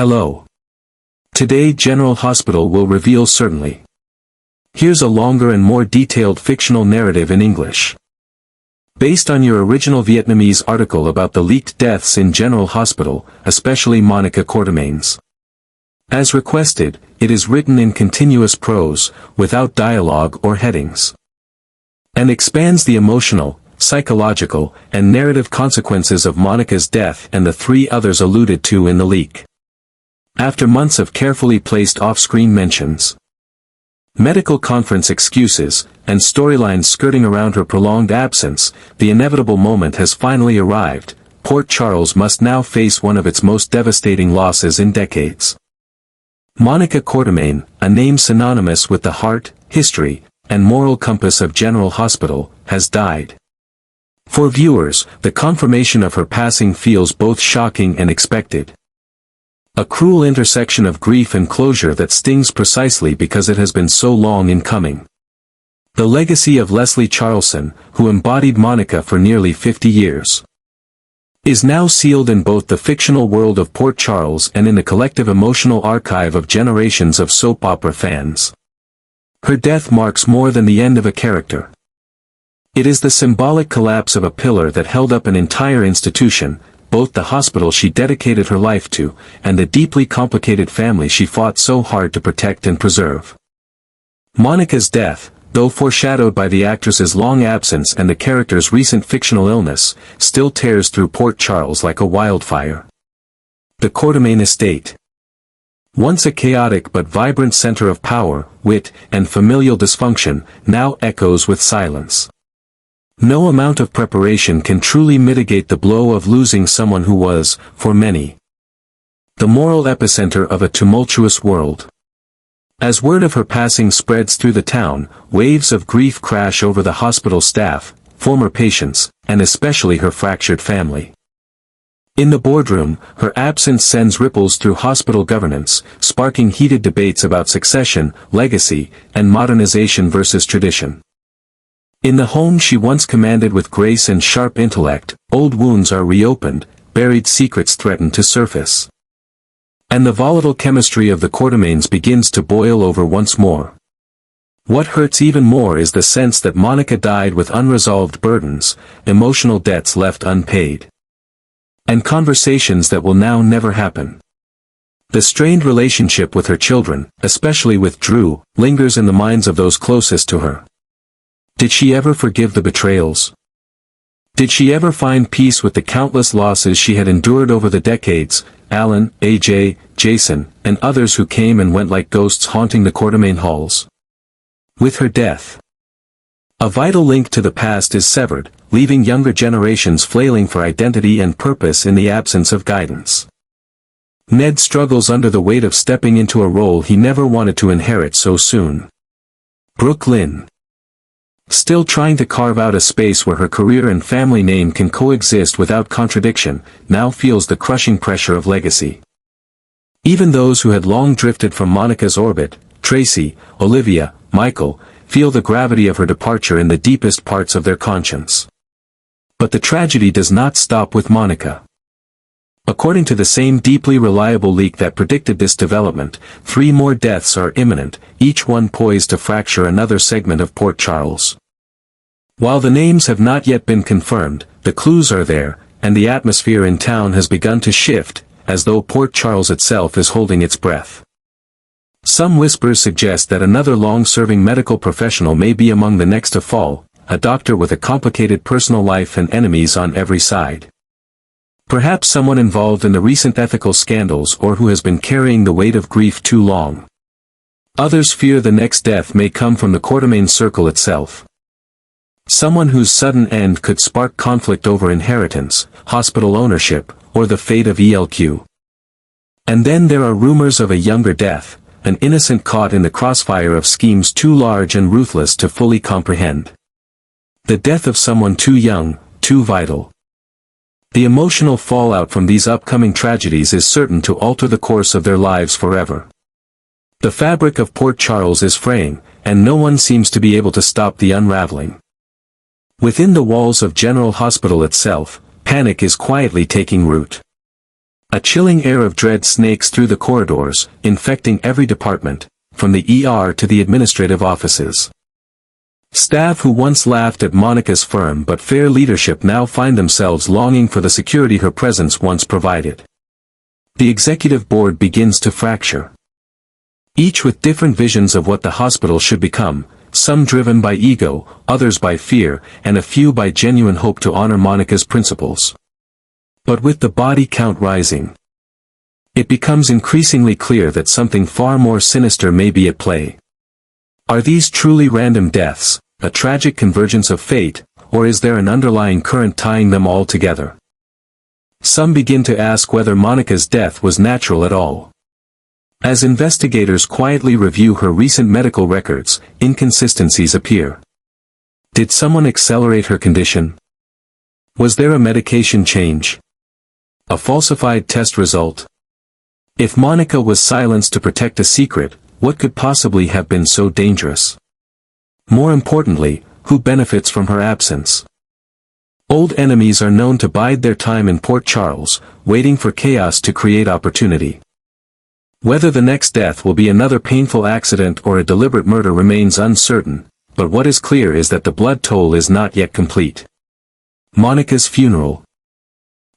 Hello. Today General Hospital will reveal certainly. Here's a longer and more detailed fictional narrative in English. Based on your original Vietnamese article about the leaked deaths in General Hospital, especially Monica Quartermain's. As requested, it is written in continuous prose, without dialogue or headings. And expands the emotional, psychological, and narrative consequences of Monica's death and the 3 others alluded to in the leak. After months of carefully placed off-screen mentions, medical conference excuses, and storylines skirting around her prolonged absence, the inevitable moment has finally arrived. Port Charles must now face one of its most devastating losses in decades. Monica Quartermain, a name synonymous with the heart, history, and moral compass of General Hospital, has died. For viewers, the confirmation of her passing feels both shocking and expected. A cruel intersection of grief and closure that stings precisely because it has been so long in coming. The legacy of Leslie Charleson, who embodied Monica for nearly 50 years, is now sealed in both the fictional world of Port Charles and in the collective emotional archive of generations of soap opera fans. Her death marks more than the end of a character. It is the symbolic collapse of a pillar that held up an entire institution, both the hospital she dedicated her life to, and the deeply complicated family she fought so hard to protect and preserve. Monica's death, though foreshadowed by the actress's long absence and the character's recent fictional illness, still tears through Port Charles like a wildfire. The Quartermain estate, once a chaotic but vibrant center of power, wit, and familial dysfunction, now echoes with silence. No amount of preparation can truly mitigate the blow of losing someone who was, for many, the moral epicenter of a tumultuous world. As word of her passing spreads through the town, waves of grief crash over the hospital staff, former patients, and especially her fractured family. In the boardroom, her absence sends ripples through hospital governance, sparking heated debates about succession, legacy, and modernization versus tradition. In the home she once commanded with grace and sharp intellect, old wounds are reopened, buried secrets threaten to surface. And the volatile chemistry of the Quartermains begins to boil over once more. What hurts even more is the sense that Monica died with unresolved burdens, emotional debts left unpaid, and conversations that will now never happen. The strained relationship with her children, especially with Drew, lingers in the minds of those closest to her. Did she ever forgive the betrayals? Did she ever find peace with the countless losses she had endured over the decades? Alan, AJ, Jason, and others who came and went like ghosts haunting the Quartermain halls. With her death, a vital link to the past is severed, leaving younger generations flailing for identity and purpose in the absence of guidance. Ned struggles under the weight of stepping into a role he never wanted to inherit so soon. Brooke Lynn, still trying to carve out a space where her career and family name can coexist without contradiction, now feels the crushing pressure of legacy. Even those who had long drifted from Monica's orbit, Tracy, Olivia, Michael, feel the gravity of her departure in the deepest parts of their conscience. But the tragedy does not stop with Monica. According to the same deeply reliable leak that predicted this development, 3 more deaths are imminent, each one poised to fracture another segment of Port Charles. While the names have not yet been confirmed, the clues are there, and the atmosphere in town has begun to shift, as though Port Charles itself is holding its breath. Some whispers suggest that another long-serving medical professional may be among the next to fall, a doctor with a complicated personal life and enemies on every side. Perhaps someone involved in the recent ethical scandals or who has been carrying the weight of grief too long. Others fear the next death may come from the Quartermain circle itself. Someone whose sudden end could spark conflict over inheritance, hospital ownership, or the fate of ELQ. And then there are rumors of a younger death, an innocent caught in the crossfire of schemes too large and ruthless to fully comprehend. The death of someone too young, too vital. The emotional fallout from these upcoming tragedies is certain to alter the course of their lives forever. The fabric of Port Charles is fraying, and no one seems to be able to stop the unraveling. Within the walls of General Hospital itself, panic is quietly taking root. A chilling air of dread snakes through the corridors, infecting every department, from the ER to the administrative offices. Staff who once laughed at Monica's firm but fair leadership now find themselves longing for the security her presence once provided. The executive board begins to fracture. Each with different visions of what the hospital should become, some driven by ego, others by fear, and a few by genuine hope to honor Monica's principles. But with the body count rising, it becomes increasingly clear that something far more sinister may be at play. Are these truly random deaths, a tragic convergence of fate, or is there an underlying current tying them all together? Some begin to ask whether Monica's death was natural at all. As investigators quietly review her recent medical records, inconsistencies appear. Did someone accelerate her condition? Was there a medication change? A falsified test result? If Monica was silenced to protect a secret, what could possibly have been so dangerous? More importantly, who benefits from her absence? Old enemies are known to bide their time in Port Charles, waiting for chaos to create opportunity. Whether the next death will be another painful accident or a deliberate murder remains uncertain, but what is clear is that the blood toll is not yet complete. Monica's funeral,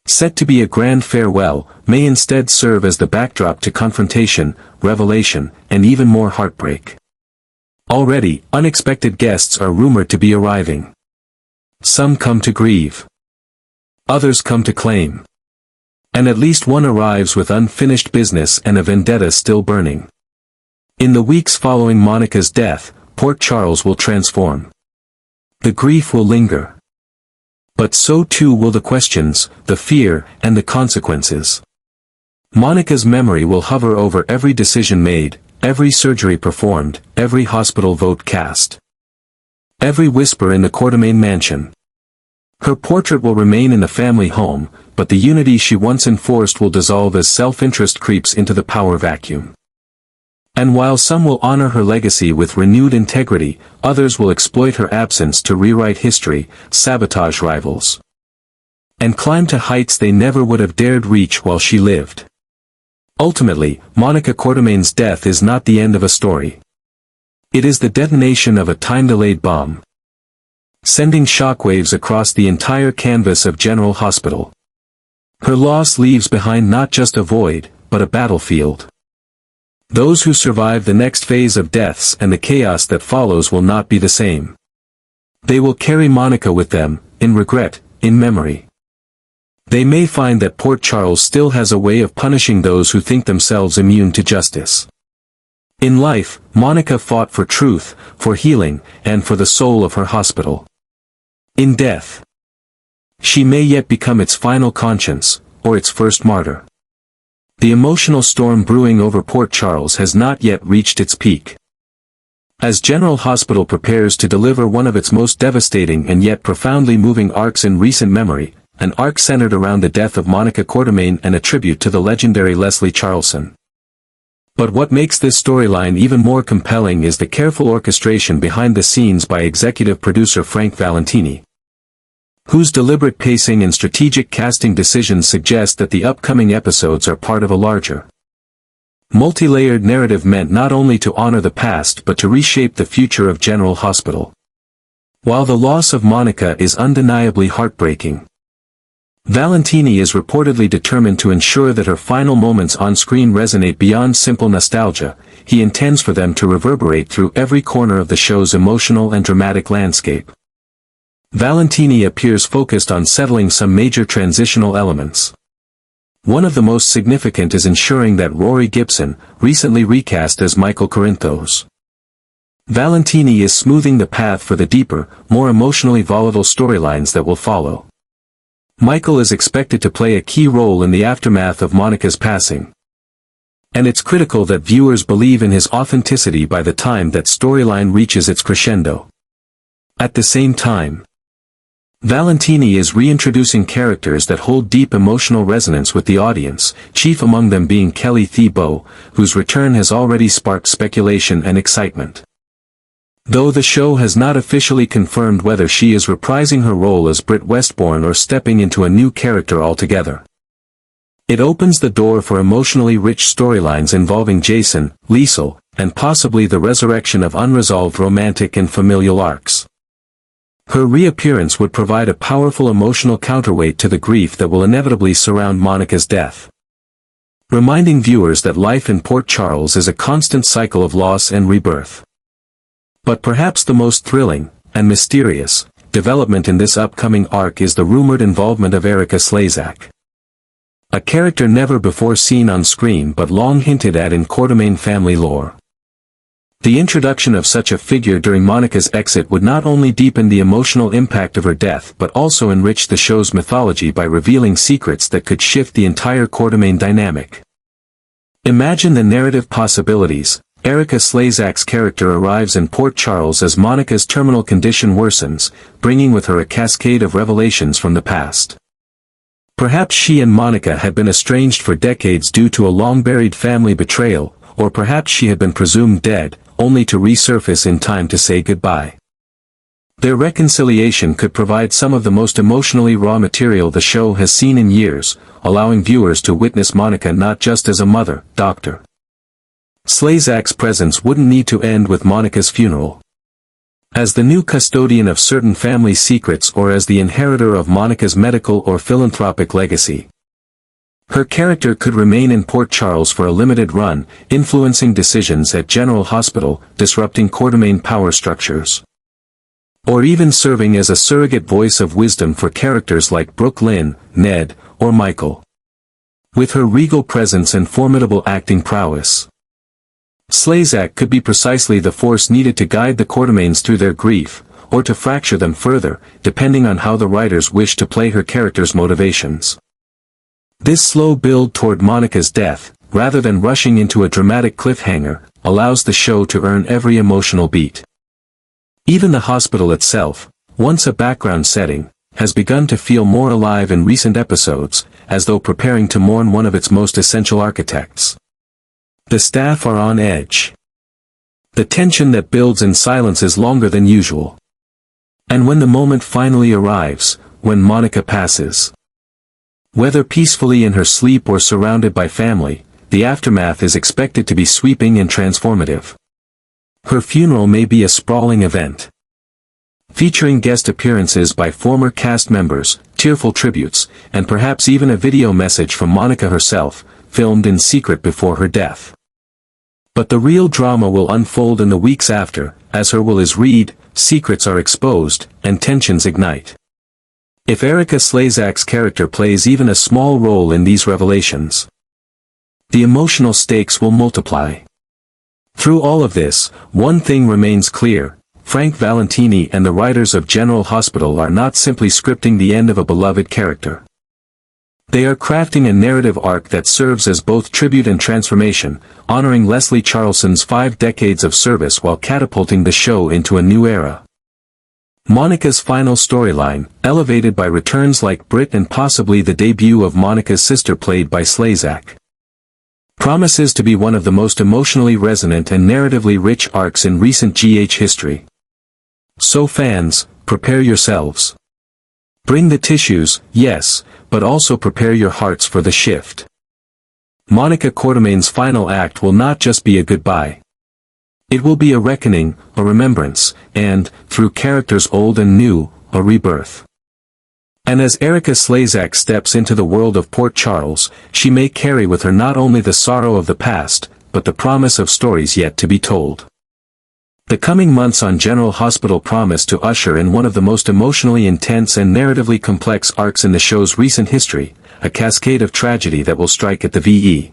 set to be a grand farewell, may instead serve as the backdrop to confrontation, revelation, and even more heartbreak. Already, unexpected guests are rumored to be arriving. Some come to grieve. Others come to claim. And at least one arrives with unfinished business and a vendetta still burning. In the weeks following Monica's death, Port Charles will transform. The grief will linger. But so too will the questions, the fear, and the consequences. Monica's memory will hover over every decision made, every surgery performed, every hospital vote cast. Every whisper in the Quartermaine mansion. Her portrait will remain in the family home, but the unity she once enforced will dissolve as self-interest creeps into the power vacuum. And while some will honor her legacy with renewed integrity, others will exploit her absence to rewrite history, sabotage rivals, and climb to heights they never would have dared reach while she lived. Ultimately, Monica Quartermaine's death is not the end of a story. It is the detonation of a time-delayed bomb, sending shockwaves across the entire canvas of General Hospital. Her loss leaves behind not just a void, but a battlefield. Those who survive the next phase of deaths and the chaos that follows will not be the same. They will carry Monica with them, in regret, in memory. They may find that Port Charles still has a way of punishing those who think themselves immune to justice. In life, Monica fought for truth, for healing, and for the soul of her hospital. In death, she may yet become its final conscience, or its first martyr. The emotional storm brewing over Port Charles has not yet reached its peak. As General Hospital prepares to deliver one of its most devastating and yet profoundly moving arcs in recent memory, an arc centered around the death of Monica Quartermaine and a tribute to the legendary Leslie Charleson. But what makes this storyline even more compelling is the careful orchestration behind the scenes by executive producer Frank Valentini, whose deliberate pacing and strategic casting decisions suggest that the upcoming episodes are part of a larger, multi-layered narrative meant not only to honor the past but to reshape the future of General Hospital. While the loss of Monica is undeniably heartbreaking, Valentini is reportedly determined to ensure that her final moments on screen resonate beyond simple nostalgia. He intends for them to reverberate through every corner of the show's emotional and dramatic landscape. Valentini appears focused on settling some major transitional elements. One of the most significant is ensuring that Rory Gibson, recently recast as Michael Corinthos. Valentini is smoothing the path for the deeper, more emotionally volatile storylines that will follow. Michael is expected to play a key role in the aftermath of Monica's passing. And it's critical that viewers believe in his authenticity by the time that storyline reaches its crescendo. At the same time, Valentini is reintroducing characters that hold deep emotional resonance with the audience, chief among them being Kelly Thibault, whose return has already sparked speculation and excitement. Though the show has not officially confirmed whether she is reprising her role as Britt Westbourne or stepping into a new character altogether. It opens the door for emotionally rich storylines involving Jason, Liesel, and possibly the resurrection of unresolved romantic and familial arcs. Her reappearance would provide a powerful emotional counterweight to the grief that will inevitably surround Monica's death, reminding viewers that life in Port Charles is a constant cycle of loss and rebirth. But perhaps the most thrilling, and mysterious, development in this upcoming arc is the rumored involvement of Erika Slezak, a character never before seen on screen but long hinted at in Quartermaine family lore. The introduction of such a figure during Monica's exit would not only deepen the emotional impact of her death but also enrich the show's mythology by revealing secrets that could shift the entire Quartermaine dynamic. Imagine the narrative possibilities. Erika Slezak's character arrives in Port Charles as Monica's terminal condition worsens, bringing with her a cascade of revelations from the past. Perhaps she and Monica had been estranged for decades due to a long-buried family betrayal, or perhaps she had been presumed dead, only to resurface in time to say goodbye. Their reconciliation could provide some of the most emotionally raw material the show has seen in years, allowing viewers to witness Monica not just as a mother, Dr. Slezak's presence wouldn't need to end with Monica's funeral. As the new custodian of certain family secrets or as the inheritor of Monica's medical or philanthropic legacy, her character could remain in Port Charles for a limited run, influencing decisions at General Hospital, disrupting Quartermaine power structures, or even serving as a surrogate voice of wisdom for characters like Brooke Lynn, Ned, or Michael. With her regal presence and formidable acting prowess, Slezak could be precisely the force needed to guide the Quartermaines through their grief, or to fracture them further, depending on how the writers wish to play her character's motivations. This slow build toward Monica's death, rather than rushing into a dramatic cliffhanger, allows the show to earn every emotional beat. Even the hospital itself, once a background setting, has begun to feel more alive in recent episodes, as though preparing to mourn one of its most essential architects. The staff are on edge. The tension that builds in silence is longer than usual. And when the moment finally arrives, when Monica passes, whether peacefully in her sleep or surrounded by family, the aftermath is expected to be sweeping and transformative. Her funeral may be a sprawling event, featuring guest appearances by former cast members, tearful tributes, and perhaps even a video message from Monica herself, filmed in secret before her death. But the real drama will unfold in the weeks after, as her will is read, secrets are exposed, and tensions ignite. If Erika Slezak's character plays even a small role in these revelations, the emotional stakes will multiply. Through all of this, one thing remains clear: Frank Valentini and the writers of General Hospital are not simply scripting the end of a beloved character. They are crafting a narrative arc that serves as both tribute and transformation, honoring Leslie Charleson's 5 decades of service while catapulting the show into a new era. Monica's final storyline, elevated by returns like Britt and possibly the debut of Monica's sister played by Slezak, promises to be one of the most emotionally resonant and narratively rich arcs in recent GH history. So fans, prepare yourselves. Bring the tissues, yes, but also prepare your hearts for the shift. Monica Quartermaine's final act will not just be a goodbye. It will be a reckoning, a remembrance, and, through characters old and new, a rebirth. And as Erika Slezak steps into the world of Port Charles, she may carry with her not only the sorrow of the past, but the promise of stories yet to be told. The coming months on General Hospital promise to usher in one of the most emotionally intense and narratively complex arcs in the show's recent history, a cascade of tragedy that will strike at the V.E.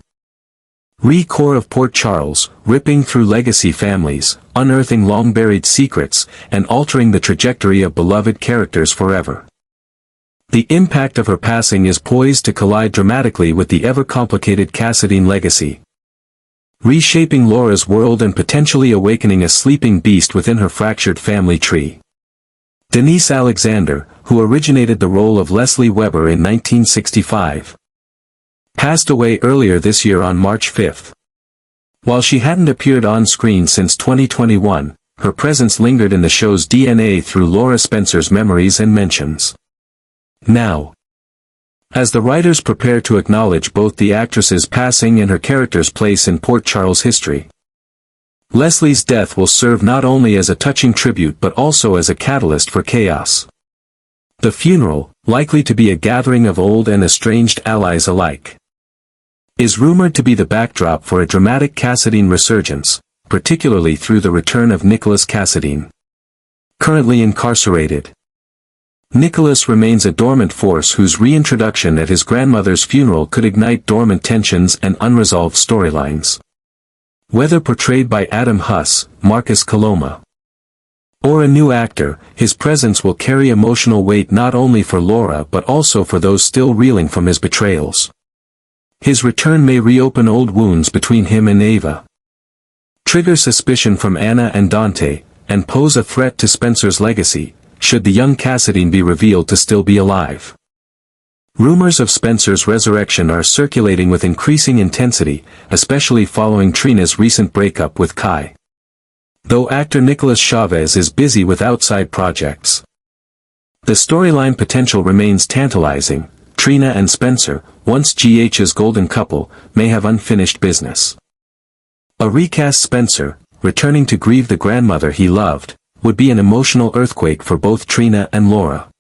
core of Port Charles, ripping through legacy families, unearthing long-buried secrets, and altering the trajectory of beloved characters forever. The impact of her passing is poised to collide dramatically with the ever-complicated Cassadine legacy, reshaping Laura's world and potentially awakening a sleeping beast within her fractured family tree. Denise Alexander, who originated the role of Leslie Weber in 1965, passed away earlier this year on March 5. While she hadn't appeared on screen since 2021, her presence lingered in the show's DNA through Laura Spencer's memories and mentions. Now, As the writers prepare to acknowledge both the actress's passing and her character's place in Port Charles history, Leslie's death will serve not only as a touching tribute but also as a catalyst for chaos. The funeral, likely to be a gathering of old and estranged allies alike, is rumored to be the backdrop for a dramatic Cassadine resurgence, particularly through the return of Nicholas Cassadine, currently incarcerated. Nicholas remains a dormant force whose reintroduction at his grandmother's funeral could ignite dormant tensions and unresolved storylines. Whether portrayed by Adam Huss, Marcus Coloma, or a new actor, his presence will carry emotional weight not only for Laura but also for those still reeling from his betrayals. His return may reopen old wounds between him and Ava, trigger suspicion from Anna and Dante, and pose a threat to Spencer's legacy, should the young Cassadine be revealed to still be alive. Rumors of Spencer's resurrection are circulating with increasing intensity, especially following Trina's recent breakup with Kai. Though actor Nicholas Chavez is busy with outside projects, the storyline potential remains tantalizing. Trina and Spencer, once GH's golden couple, may have unfinished business. A recast Spencer, returning to grieve the grandmother he loved, would be an emotional earthquake for both Trina and Laura.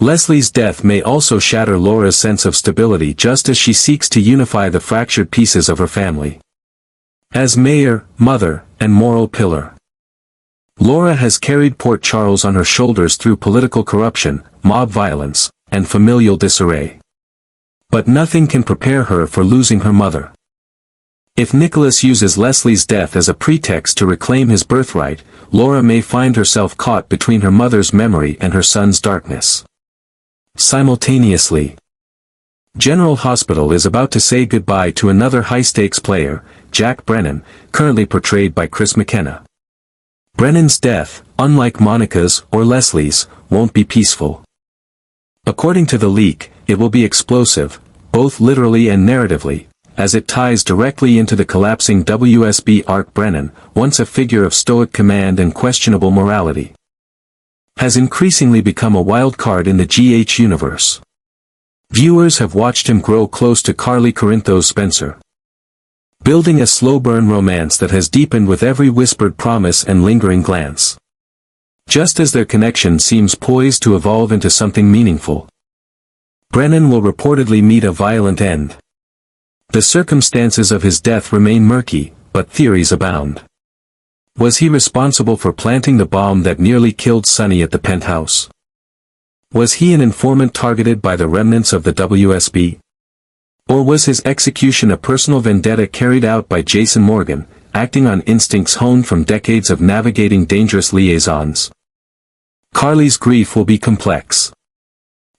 Leslie's death may also shatter Laura's sense of stability just as she seeks to unify the fractured pieces of her family. As mayor, mother, and moral pillar, Laura has carried Port Charles on her shoulders through political corruption, mob violence, and familial disarray. But nothing can prepare her for losing her mother. If Nicholas uses Leslie's death as a pretext to reclaim his birthright, Laura may find herself caught between her mother's memory and her son's darkness. Simultaneously, General Hospital is about to say goodbye to another high-stakes player, Jack Brennan, currently portrayed by Chris McKenna. Brennan's death, unlike Monica's or Leslie's, won't be peaceful. According to the leak, it will be explosive, both literally and narratively, as it ties directly into the collapsing WSB arc. Brennan, once a figure of stoic command and questionable morality, has increasingly become a wild card in the GH universe. Viewers have watched him grow close to Carly Corinthos Spencer, building a slow-burn romance that has deepened with every whispered promise and lingering glance. Just as their connection seems poised to evolve into something meaningful, Brennan will reportedly meet a violent end. The circumstances of his death remain murky, but theories abound. Was he responsible for planting the bomb that nearly killed Sonny at the penthouse? Was he an informant targeted by the remnants of the WSB? Or was his execution a personal vendetta carried out by Jason Morgan, acting on instincts honed from decades of navigating dangerous liaisons? Carly's grief will be complex.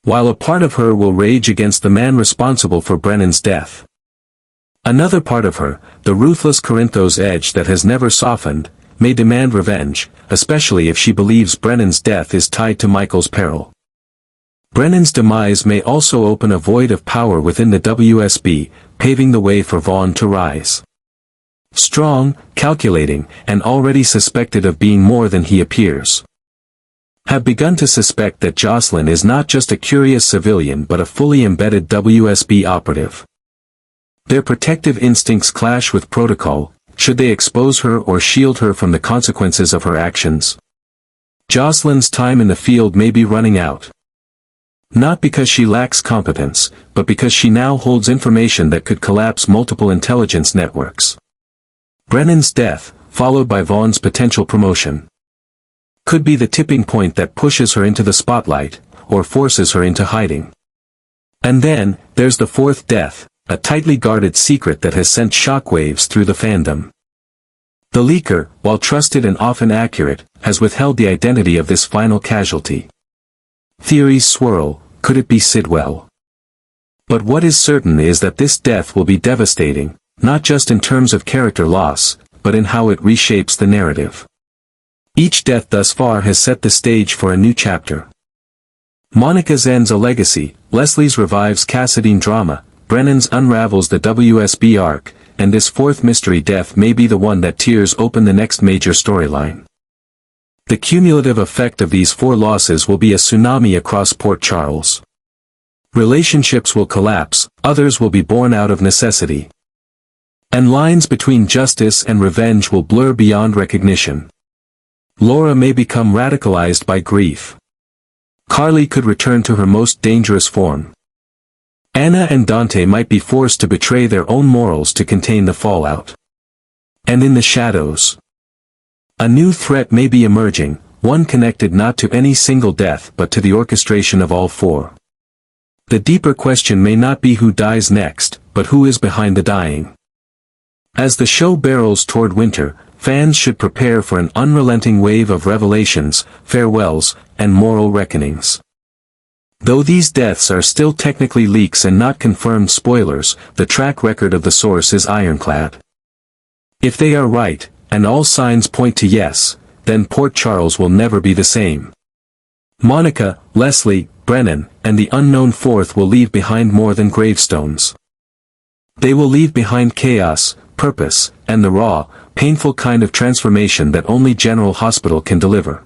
While a part of her will rage against the man responsible for Brennan's death, another part of her, the ruthless Corinthos edge that has never softened, may demand revenge, especially if she believes Brennan's death is tied to Michael's peril. Brennan's demise may also open a void of power within the WSB, paving the way for Vaughn to rise. Strong, calculating, and already suspected of being more than he appears, have begun to suspect that Jocelyn is not just a curious civilian but a fully embedded WSB operative. Their protective instincts clash with protocol. Should they expose her or shield her from the consequences of her actions? Jocelyn's time in the field may be running out. Not because she lacks competence, but because she now holds information that could collapse multiple intelligence networks. Brennan's death, followed by Vaughn's potential promotion, could be the tipping point that pushes her into the spotlight, or forces her into hiding. And then, there's the fourth death, a tightly guarded secret that has sent shockwaves through the fandom. The leaker, while trusted and often accurate, has withheld the identity of this final casualty. Theories swirl, could it be Sidwell? But what is certain is that this death will be devastating, not just in terms of character loss, but in how it reshapes the narrative. Each death thus far has set the stage for a new chapter. Monica's ends a legacy, Leslie's revives Cassadine drama, Brennan's unravels the WSB arc, and this fourth mystery death may be the one that tears open the next major storyline. The cumulative effect of these four losses will be a tsunami across Port Charles. Relationships will collapse, others will be born out of necessity. And lines between justice and revenge will blur beyond recognition. Laura may become radicalized by grief. Carly could return to her most dangerous form. Anna and Dante might be forced to betray their own morals to contain the fallout. And in the shadows, a new threat may be emerging, one connected not to any single death but to the orchestration of all four. The deeper question may not be who dies next, but who is behind the dying. As the show barrels toward winter, fans should prepare for an unrelenting wave of revelations, farewells, and moral reckonings. Though these deaths are still technically leaks and not confirmed spoilers, the track record of the source is ironclad. If they are right, and all signs point to yes, then Port Charles will never be the same. Monica, Leslie, Brennan, and the unknown fourth will leave behind more than gravestones. They will leave behind chaos, purpose, and the raw, painful kind of transformation that only General Hospital can deliver.